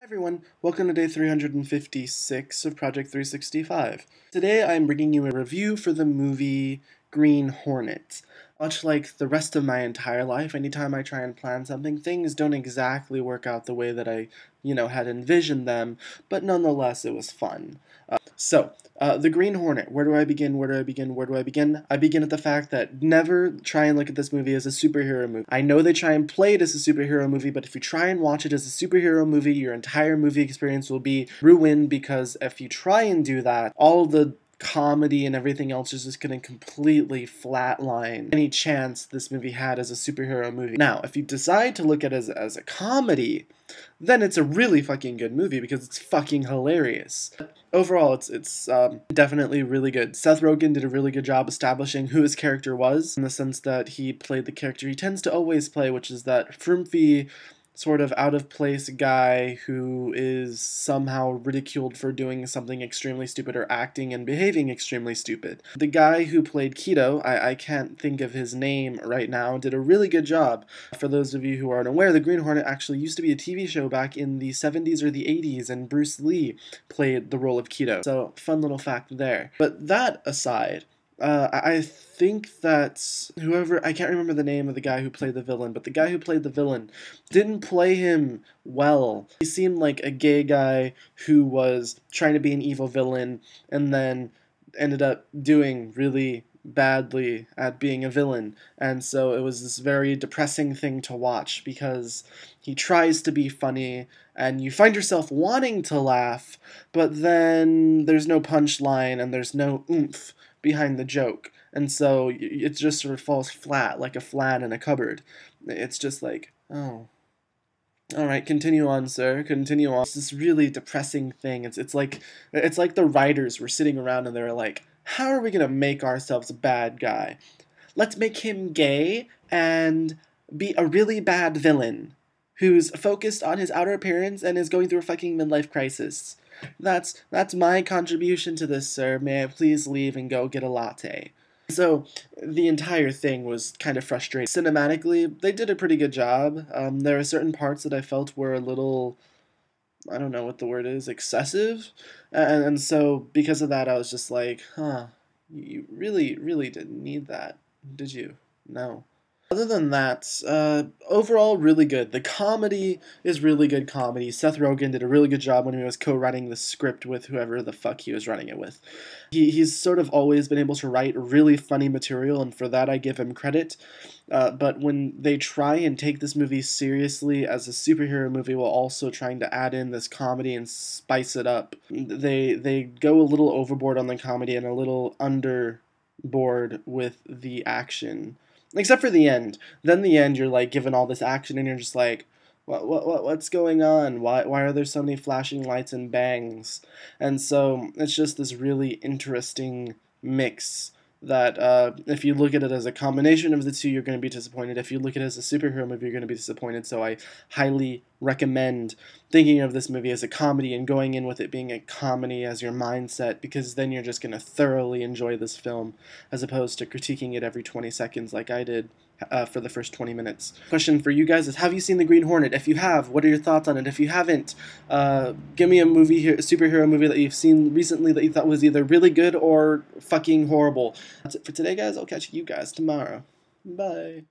Hi everyone, welcome to day 356 of Project 365. Today I'm bringing you a review for the movie Green Hornet. Much like the rest of my entire life, anytime I try and plan something, things don't exactly work out the way that I, had envisioned them, but nonetheless it was fun. The Green Hornet. Where do I begin? Where do I begin? Where do I begin? I begin at the fact that never try and look at this movie as a superhero movie. I know they try and play it as a superhero movie, but if you try and watch it as a superhero movie, your entire movie experience will be ruined, because if you try and do that, all the comedy and everything else is just going to completely flatline any chance this movie had as a superhero movie. Now, if you decide to look at it as a comedy, then it's a really fucking good movie because it's fucking hilarious. Overall, it's definitely really good. Seth Rogen did a really good job establishing who his character was, in the sense that he played the character he tends to always play, which is that frumpy, sort of out-of-place guy who is somehow ridiculed for doing something extremely stupid or acting and behaving extremely stupid. The guy who played Keto, I can't think of his name right now, did a really good job. For those of you who aren't aware, The Green Hornet actually used to be a TV show back in the 70s or the 80s, and Bruce Lee played the role of Keto. So, fun little fact there. But that aside, I think that I can't remember the name of the guy who played the villain, but the guy who played the villain didn't play him well. He seemed like a gay guy who was trying to be an evil villain and then ended up doing really badly at being a villain. And so it was this very depressing thing to watch, because he tries to be funny and you find yourself wanting to laugh, but then there's no punchline and there's no oomph behind the joke, and so it just sort of falls flat like a flat in a cupboard. It's just like, oh, all right, continue on, sir, continue on. It's this really depressing thing. It's like the writers were sitting around and they were like, how are we gonna make ourselves a bad guy? Let's make him gay and be a really bad villain who's focused on his outer appearance and is going through a fucking midlife crisis. That's my contribution to this, sir. May I please leave and go get a latte? So, the entire thing was kind of frustrating. Cinematically, they did a pretty good job. There are certain parts that I felt were a little, I don't know what the word is, excessive. And so, because of that, I was just like, huh, you really, really didn't need that, did you? No. Other than that, overall really good. The comedy is really good comedy. Seth Rogen did a really good job when he was co-writing the script with whoever the fuck he was writing it with. He's sort of always been able to write really funny material, and for that I give him credit. But when they try and take this movie seriously as a superhero movie while also trying to add in this comedy and spice it up, they go a little overboard on the comedy and a little underboard with the action. Except for the end. Then the end, you're like given all this action, and you're just like, what's going on? Why are there so many flashing lights and bangs? And so it's just this really interesting mix that if you look at it as a combination of the two, you're going to be disappointed. If you look at it as a superhero movie, you're going to be disappointed. So I highly recommend thinking of this movie as a comedy and going in with it being a comedy as your mindset, because then you're just going to thoroughly enjoy this film, as opposed to critiquing it every 20 seconds like I did for the first 20 minutes. Question for you guys is, have you seen The Green Hornet? If you have, what are your thoughts on it? If you haven't, give me a movie here, a superhero movie that you've seen recently that you thought was either really good or fucking horrible. That's it for today, guys. I'll catch you guys tomorrow. Bye.